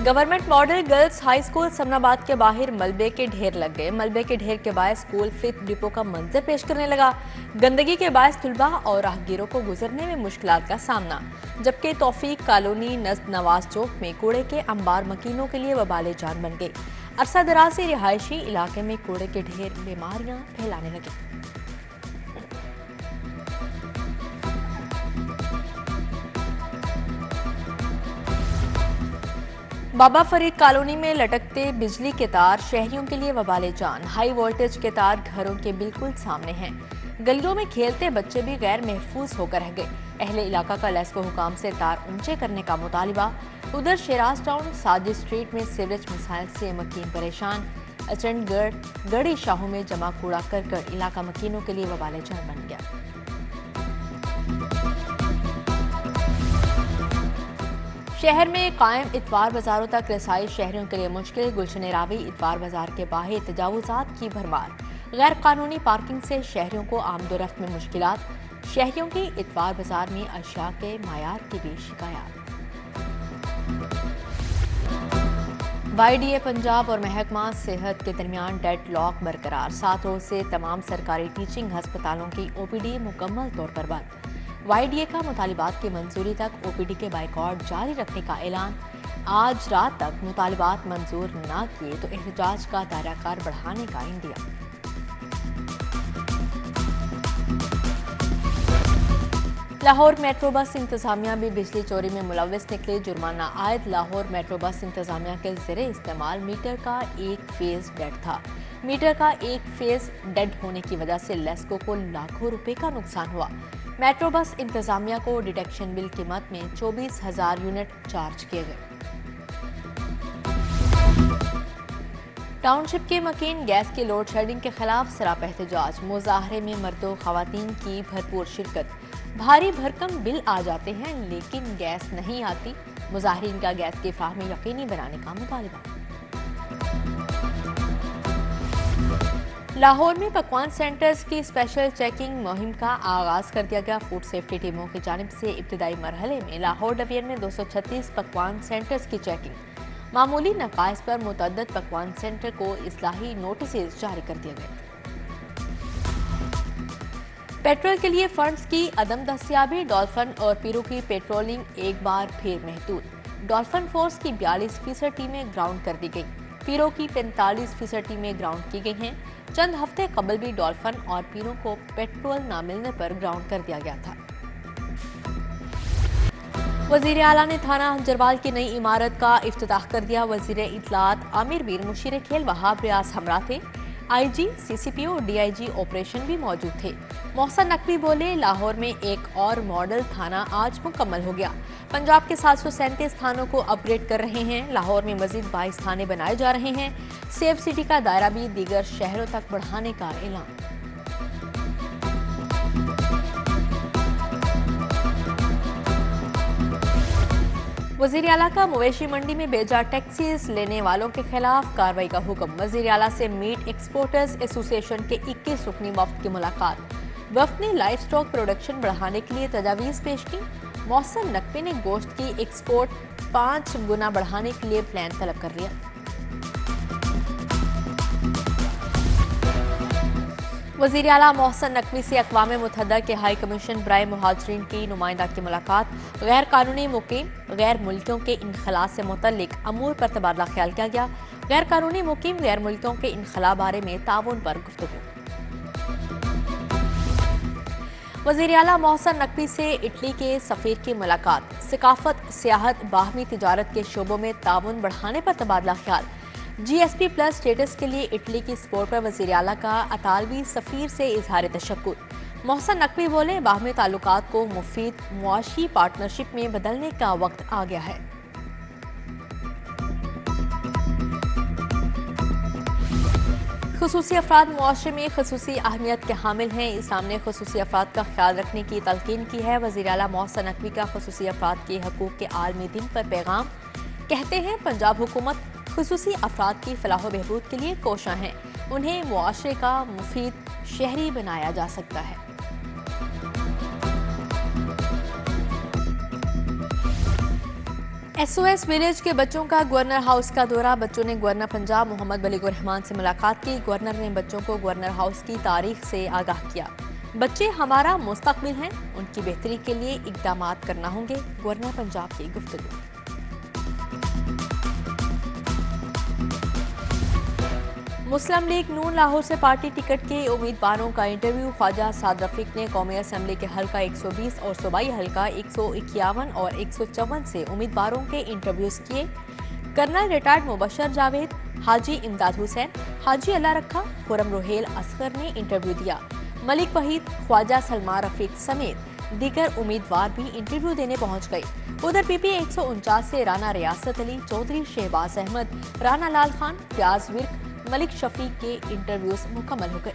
Government model girls high school Samanabad के बाहर मलबे के ढेर लग गए। मलबे के ढेर के बायस स्कूल फिफ्थ डिपो का मंजर पेश करने लगा। गंदगी के बायस तुलबा और राहगीरों को गुजरने में मुश्किलात का सामना। जबकि तौफीक कॉलोनी नज़द नवाज चौक में कूड़े के अंबार मकीनों के लिए वबाले जान बन गई। अरसा दराज से रिहायशी इलाके में कूड़े के ढेर बीमारियां फैलाने लगे। बाबा फरीद कॉलोनी में लटकते बिजली के तार शहरियों के लिए वबाले जान। हाई वोल्टेज के तार घरों के बिल्कुल सामने हैं। गलियों में खेलते बच्चे भी गैर महफूज होकर रह गए। अहले इलाका का लेस्को हुकाम से तार ऊंचे करने का मुतालिबा। उधर शेराज टाउन साजिद स्ट्रीट में सीवरेज मिसाइल से मकीन परेशान। अचंडगढ़ गढ़ी शाहू में जमा कूड़ा करकट इलाका मकीनों के लिए वबाले जान बन गया। शहर में कायम इतवार बाजारों तक रसाई शहरियों के लिए मुश्किल। गुलशन रावी इतवार बाजार के बाहर तजावुजात की भरमार। गैर कानूनी पार्किंग से शहरियों को आमदोरफ्त में मुश्किलात। शहरियों की इतवार बाजार में अशिया के मायार की भी शिकायत। YDA पंजाब और महकमा सेहत के दरमियान डेडलॉक बरकरार। 7 रोज से तमाम सरकारी टीचिंग हस्पतालों की OPD मुकम्मल तौर पर बंद। YDA का मुतालिबात की मंजूरी तक OPD के बाइकआउट जारी रखने का ऐलान। आज रात तक मुतालिबात मंजूर न किए तो एहतजाज का दायराकार बढ़ाने का इंडिया। लाहौर मेट्रो बस इंतजामिया भी बिजली चोरी में मुलविस निकले। जुर्माना आयद। लाहौर मेट्रो बस इंतजामिया के ज़रिए इस्तेमाल मीटर का एक फेज डेड था। मीटर का एक फेज डेड होने की वजह से लेस्को को लाखों रुपए का नुकसान हुआ। मेट्रो बस इंतजामिया को डिटेक्शन बिल कीमत में 24,000 यूनिट चार्ज किए गए। टाउनशिप के मकीन गैस की लोड शेडिंग के खिलाफ सरापा एहतजाज। मुजाहरे में मर्दों खवातीन की भरपूर शिरकत। भारी भरकम बिल आ जाते हैं लेकिन गैस नहीं आती। मुजाहिरीन का गैस की फ्राहमी यकीनी बनाने का मुतालिबा। लाहौर में पकवान सेंटर्स की स्पेशल चेकिंग मुहिम का आगाज कर दिया गया। फूड सेफ्टी टीमों की जानिब से इब्तदाई मरहले में लाहौर डिवीजन में 236 पकवान सेंटर्स की चेकिंग। मामूली नकाइस पर मुतअद्दिद पकवान सेंटर को इस्लाही नोटिस जारी कर दिए गए। पेट्रोल के लिए फंड्स की अदम दस्तियाबी। डॉल्फिन और पीरो की पेट्रोलिंग एक बार फिर महदूद। डॉल्फिन फोर्स की 42% टीमें ग्राउंड कर दी गई। पीरो की 45% टीमें ग्राउंड की गई हैं। चंद हफ्ते कबल भी डॉल्फिन और पीरो को पेट्रोल न मिलने पर ग्राउंड कर दिया गया था। वजीर आला ने थाना हंजरवाल की नई इमारत का इफ्तिताह कर दिया। वजीर इतलात आमिर बीर मुशीर खेल वहाब रियाज हमरा थे। IG, CCPO और DIG ऑपरेशन भी मौजूद थे। मोहसन नकवी बोले, लाहौर में एक और मॉडल थाना आज मुकम्मल हो गया। पंजाब के 737 थानों को अपग्रेड कर रहे हैं। लाहौर में मजीद 22 थाने बनाए जा रहे हैं। सेफ सिटी का दायरा भी दीगर शहरों तक बढ़ाने का ऐलान। वजीर आला का मवेशी मंडी में बेजा टैक्सीज लेने वालों के खिलाफ कार्रवाई का हुक्म। वजीर आला से मीट एक्सपोर्टर्स एसोसिएशन के 21 रुकनी वफ्द की मुलाकात। वफ्द ने लाइफ स्टॉक प्रोडक्शन बढ़ाने के लिए तजावीज़ पेश की। मोहसन नकवी ने गोश्त की एक्सपोर्ट 5 गुना बढ़ाने के लिए प्लान तलब कर लिया। वज़ीर आला मोहसन नकवी से अक़वाम मुत्तहिदा के हाई कमीशन बराए मुहाजिरीन की नुमाइंदा की मुलाकात। गैर कानूनी मुकीम गैर मुल्कियों के इनखला से मुतल्लिक अमूर पर तबादला ख्याल किया गया। गैर कानूनी मुकीम गैर मुल्कियों के इनखला बारे में ताउन पर गुफ्तगू। वज़ीर आला मोहसन नकवी से इटली के सफ़ीर की मुलाकात। सकाफत, सियाहत, बाहमी तिजारत के शोबों में ताउन बढ़ाने पर तबादला ख्याल। GSP प्लस स्टेटस के लिए इटली की सपोर्ट पर वज़ीर आला का अतालवी सफ़ीर से इजहार तशक्कुर। मोहसन नकवी बोले, बाहमी ताल्लुकात को मुफीद मुआशी पार्टनरशिप में बदलने का वक्त आ गया है। खुसूसी अफराद मुआशरे में खुसूसी अहमियत के हामिल हैं। इस्लाम ने खुसूसी अफराद का ख्याल रखने की तलकीन की है। वज़ीर आला मोहसन नकवी का खुसूसी अफराद के हकूक़ के आलमी दिन पर पैगाम। कहते हैं, पंजाब हुकूमत खुसूसी अफराद की फलाह व बहबूद के लिए कोशां हैं। उन्हें मुआशरे का मुफीद शहरी बनाया जा सकता है। एसओएस विलेज के बच्चों का गवर्नर हाउस का दौरा। बच्चों ने गवर्नर पंजाब मोहम्मद बलीगुर रहमान से मुलाकात की। गवर्नर ने बच्चों को गवर्नर हाउस की तारीख से आगाह किया। बच्चे हमारा मुस्तकबिल हैं, उनकी बेहतरी के लिए इकदामात करना होंगे, गवर्नर पंजाब की गुफ्तगू। मुस्लिम लीग नून लाहौर से पार्टी टिकट के उम्मीदवारों का इंटरव्यू। ख्वाजा साद रफीक ने कौमी असम्बली के हल्का 120 और सूबाई हल्का 151 और 154 से उम्मीदवारों के इंटरव्यूज किए। कर्नल रिटायर्ड मुबशर जावेद, हाजी इमदाद हुसैन, हाजी अल्लाह रखा, खुरम रोहेल असगर ने इंटरव्यू दिया। मलिक वहीद, ख्वाजा सलमान रफीक समेत दीगर उम्मीदवार भी इंटरव्यू देने पहुंच गए। उधर पीपी 149 से राना रियासत अली, चौधरी शहबाज अहमद, राना लाल खान, फयाज विर्क, मलिक शफीक के इंटरव्यूज मुकम्मल हो गए।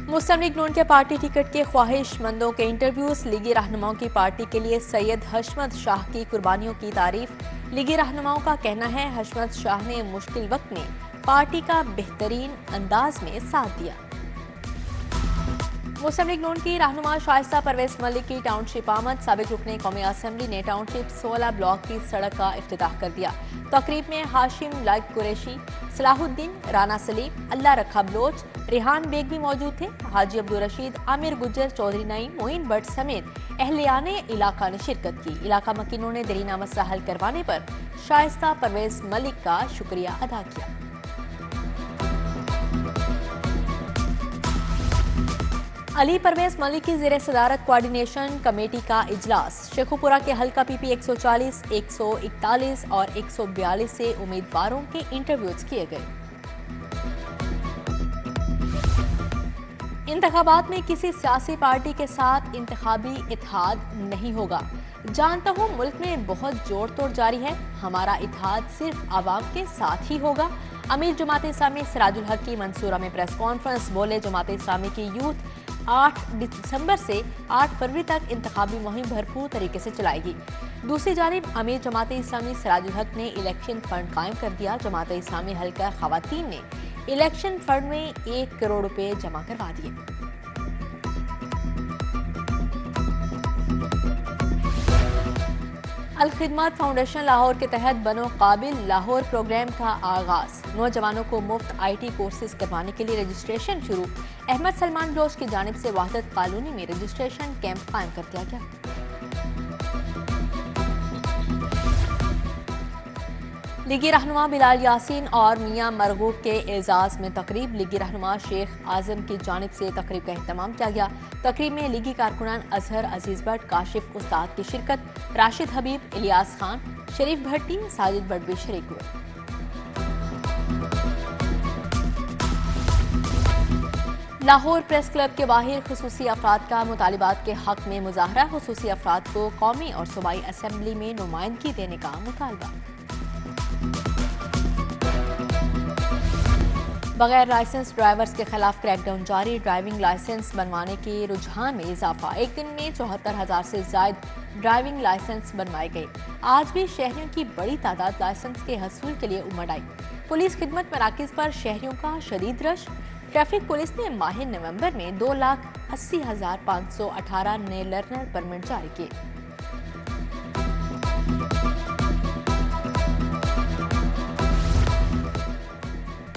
मुस्लिम लीग नून के पार्टी टिकट के ख्वाहिशमंदों के इंटरव्यूज। लीगी रहनुमाओं की पार्टी के लिए सैयद हशमत शाह की कुर्बानियों की तारीफ। लीगी रहनुमाओं का कहना है हशमत शाह ने मुश्किल वक्त में पार्टी का बेहतरीन अंदाज में साथ दिया। मुस्लिम लीग नून की रहनुमा शाइस्ता परवेज मलिक की टाउनशिप आमद। साबिक रुकने कौमी असम्बली ने टाउनशिप 16 ब्लॉक की सड़क का इफ्तिताह कर दिया। तकरीब में हाशिम लाइक कुरैशी, सलाहुद्दीन, राना सलीम, अल्लाह रखा बलोच, रिहान बेग भी मौजूद थे। हाजी अब्दुल रशीद, आमिर गुज्जर, चौधरी नईम, मोइन भट्ट समेत अहलियाने इलाका ने शिरकत की। इलाका मकीनों ने दरीना मसला हल करवाने पर शाइस्ता परवेज मलिक का शुक्रिया अदा किया। अली परवेज मलिक की ज़ेरे सदारत कोऑर्डिनेशन कमेटी का इजलास। शेखुपुरा के हल्का पीपी 140, 141 और 142 से उम्मीदवारों के इंटरव्यूज किए गए। इंतखाबात में किसी सियासी पार्टी के साथ इंतखाबी इत्तेहाद नहीं होगा। जानता हूँ मुल्क में बहुत जोड़ तोड़ जारी है, हमारा इत्तेहाद सिर्फ आवाम के साथ ही होगा। अमीर जमात इस्लामी सिराजुल हक की मंसूरा में प्रेस कॉन्फ्रेंस। बोले जमात इस्लामी की यूथ 8 दिसंबर से 8 फरवरी तक इंतखाबी मुहिम भरपूर तरीके से चलाएगी। दूसरी जानिब अमीर जमात इस्लामी सिराजुल हक ने इलेक्शन फंड कायम कर दिया। जमात इस्लामी हल्का खवातीन ने इलेक्शन फंड में 1 करोड़ रुपए जमा करवा दिए। अल खिदमत फाउंडेशन लाहौर के तहत बनो काबिल लाहौर प्रोग्राम का आगाज। नौजवानों को मुफ्त IT कोर्सेज करवाने के लिए रजिस्ट्रेशन शुरू। अहमद सलमान बलोच की जानिब से वहदत कॉलोनी में रजिस्ट्रेशन कैंप कायम कर दिया गया। लीगी रहनुमा बिलाल यासीन और मियां मरगूब के एजाज में तकरीब। लीगी रहनुमा शेख आजम की जानिब से तकरीब का एहतमाम किया गया। तकरीब में लीगी कारकुनान अजहर अजीज भट्ट, काशिफ उस्ताद की शिरकत। राशिद हबीब, इलियास खान, शरीफ भट्टी, साजिद भट्ट भी शरीक हुए। लाहौर प्रेस क्लब के बाहर खुसूसी अफराद का मुतालिबात के हक में मुजाहरा। खुसूसी अफराद को कौमी और सूबाई असम्बली में नुमाइंदगी देने का मुतालबा। बगैर लाइसेंस ड्राइवर्स के खिलाफ क्रैकडाउन जारी। ड्राइविंग लाइसेंस बनवाने के रुझान में इजाफा। एक दिन में 74,000 से ज्यादा ड्राइविंग लाइसेंस बनवाए गए। आज भी शहरियों की बड़ी तादाद लाइसेंस के हसूल के लिए उमड़ आई। पुलिस खिदमत मराकिज पर शहरियों का शदीद रश। ट्रैफिक पुलिस ने माह नवंबर में 2,80,518 नए लर्नर परमिट जारी किए।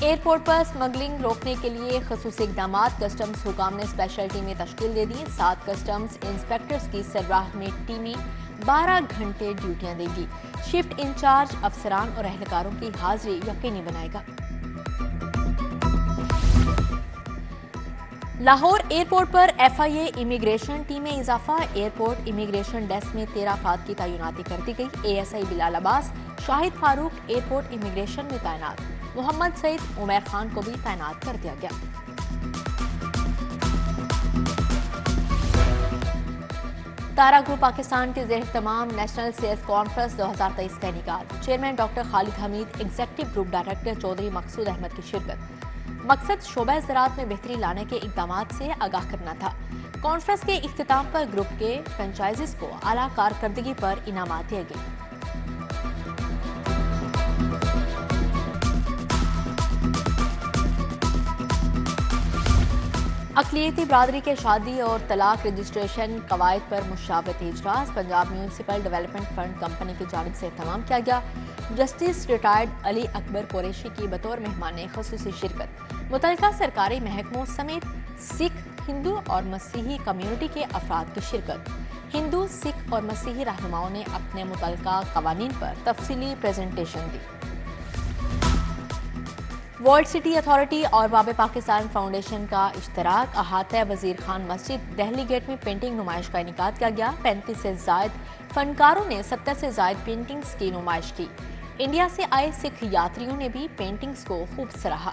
एयरपोर्ट पर स्मगलिंग रोकने के लिए खसूसी इकदाम। कस्टम्स हुकाम ने स्पेशल टीमें तश्कील दे दी। 7 कस्टम्स इंस्पेक्टर्स की सरबराह में टीमें 12 घंटे ड्यूटियां देगी। शिफ्ट इंचार्ज अफसरान और एहलकारों की हाजिरी यकीनी बनाएगा। लाहौर एयरपोर्ट पर FIA इमिग्रेशन टीम में इजाफा। एयरपोर्ट इमिग्रेशन डेस्क में 13 अफराद की तैनाती कर दी गई। ASI Bilal Abbas, Shahid Farooq airport immigration में तैनात। मोहम्मद सईद, उमर खान को भी तैनात कर दिया गया। तारा ग्रुप पाकिस्तान के ज़ेर तमाम नेशनल सेल्स कॉन्फ्रेंस 2023 का इनेकाद। Chairman doctor Khalid Hamid, executive group director Chaudhry Maqsood Ahmed की शिरकत। मकसद शोबा ज़राअत में बेहतरी लाने के इकदाम से आगाह करना था। कॉन्फ्रेंस के इख्तिताम पर ग्रुप के फ्रेंचाइजीज को आला कारकर्दगी पर इनामात दिए गए। अक़लियती बरादरी के शादी और तलाक रजिस्ट्रेशन कवायद पर मुशावरती इजलास Punjab municipal development fund company की जानिब से इत्तमाम किया गया। जस्टिस रिटायर्ड अली अकबर कुरैशी की बतौर मेहमान ख़ुसूसी शिरकत। मुतल्लिका सरकारी महकमों समेत सिख, हिंदू और मसीही कम्यूनिटी के अफराद की शिरकत। हिंदू, सिख और मसीही रहनुमाओं ने अपने मुतल्लिका कवानीन पर तफसीली प्रेजेंटेशन दी। वर्ल्ड सिटी अथॉरिटी और बाब पाकिस्तान फाउंडेशन का इश्तराक अहाता वजीर खान मस्जिद दहली गेट में पेंटिंग नुमाइश का इनेकाद किया गया। 35 से जायद फनकारों ने 70 से जायद पेंटिंग्स की नुमाइश की। इंडिया से आए सिख यात्रियों ने भी पेंटिंग्स को खूब सराहा।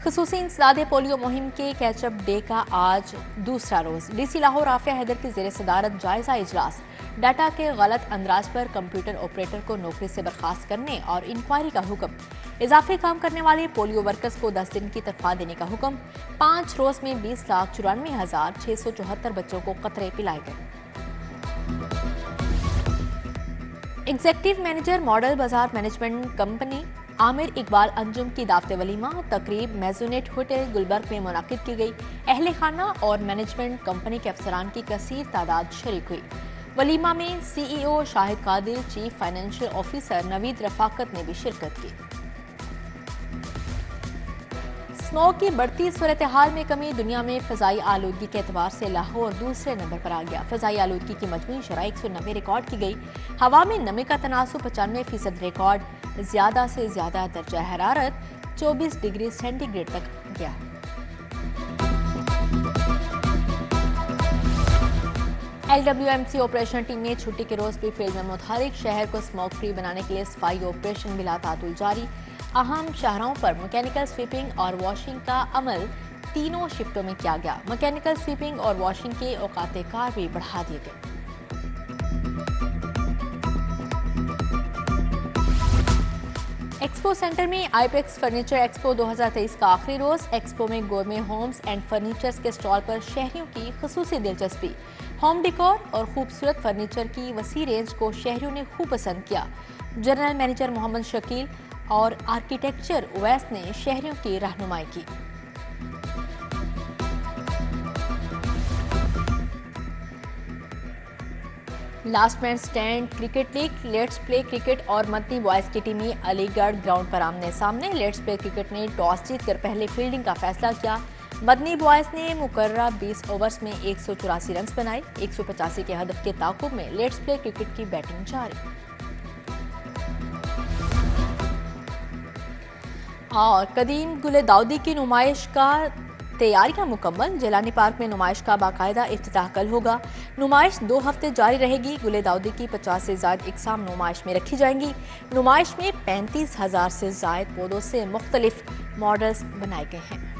ख़ुसूसी इंसदादे पोलियो मुहिम के कैचअप डे का आज दूसरा रोज। डीसी लाहौर आफिया हैदर की ज़ेर सदारत जायजा इजलास। डाटा के गलत अंदाज पर कंप्यूटर ऑपरेटर को नौकरी से बर्खास्त करने और इंक्वायरी का हुक्म। इजाफी काम करने वाले पोलियो वर्कर्स को 10 दिन की तनख्वाह देने का हुक्म। 5 रोज में 20,94,674 बच्चों को कतरे पिलाए गए। एग्जीक्यूटिव मैनेजर मॉडल बाजार मैनेजमेंट कंपनी आमिर इकबाल अंजुम की दावत वलीमा तकरीब मेजोनेट होटल गुलबर्ग में मुनाकिद की गई। अहले खाना और मैनेजमेंट कंपनी के अफसरान की कसीर तादाद शरीक हुई। वलीमा में CEO Shahid Qadir, chief financial officer Naveed Rafaqat ने भी शिरकत की। स्मॉग की बढ़ती सूरत हाल में कमी। दुनिया में फ़ज़ाई आलूदगी के एतबार से लाहौर दूसरे नंबर पर आ गया। फ़ज़ाई आलूदगी की मजमूई शरह 190 रिकॉर्ड की गई। हवा में नमी का तनासुब 95% रिकॉर्ड। ज्यादा से ज्यादा दर्जा हरारत 24 डिग्री सेंटीग्रेड तक गया। LWMC ऑपरेशन टीम ने छुट्टी के रोज भी फील्ड में मुतहरिक। शहर को स्मोक फ्री बनाने के लिए सफाई ऑपरेशन बिला तातुल जारी। अहम शाहराहों पर मैकेनिकल स्वीपिंग और वॉशिंग का अमल तीनों शिफ्टों में किया गया। मैकेनिकल स्वीपिंग और वॉशिंग के औकात कार भी बढ़ा दिए गए। एक्सपो सेंटर में आईपेक्स फर्नीचर एक्सपो 2023 का आखिरी रोज। एक्सपो में गोरमे होम्स एंड फर्नीचर्स के स्टॉल पर शहरियों की खुसूसी दिलचस्पी। होम डेकोर और खूबसूरत फर्नीचर की वसी रेंज को शहरियों ने खूब पसंद किया। जनरल मैनेजर मोहम्मद शकील और आर्किटेक्चर उवैस ने शहरियों की रहनुमाई की। Last man stand cricket league, let's play cricket और मदनी बॉयज की टीमें अलीगढ़ ग्राउंड पर आमने सामने। लेट्स प्ले क्रिकेट ने टॉस जीतकर पहले फील्डिंग का फैसला किया। मदनी बॉयज ने मुकर्रर 20 ओवर्स में 184 रन बनाए। 185 के हदफ के ताकुब में लेट्स प्ले क्रिकेट की बैटिंग जारी। और कदीम गुले दाऊदी की नुमाइश का तैयारियां मुकम्मल। जिलानी पार्क में नुमाइश का बाकायदा इफ्तिताह कल होगा। नुमाइश 2 हफ्ते जारी रहेगी। गुले दाऊदी की 50 से ज्यादा इकसाम नुमाइश में रखी जाएंगी। नुमाइश में 35,000 से ज्यादा पौधों से मुख्तलिफ मॉडल्स बनाए गए हैं।